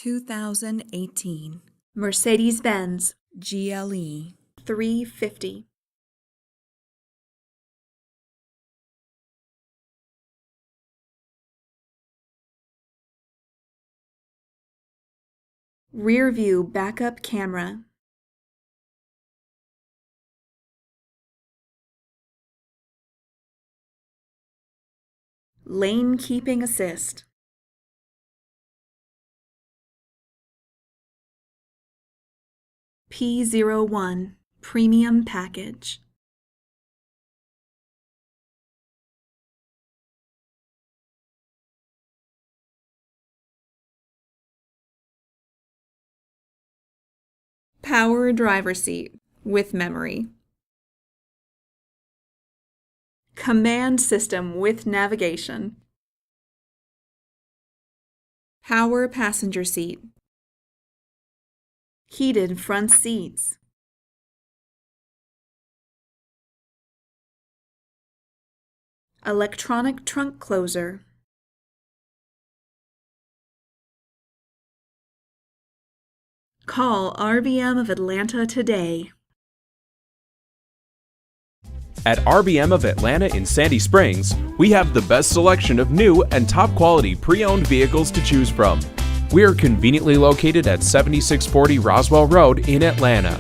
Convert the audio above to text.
2018 Mercedes-Benz GLE. 350. Rear view backup camera. Lane keeping assist. P01 Premium Package. Power driver seat with memory. Command system with navigation. Power passenger seat. Heated front seats. Electronic trunk closer. Call RBM of Atlanta today. At RBM of Atlanta in Sandy Springs, we have the best selection of new and top-quality pre-owned vehicles to choose from. We are conveniently located at 7640 Roswell Road in Atlanta.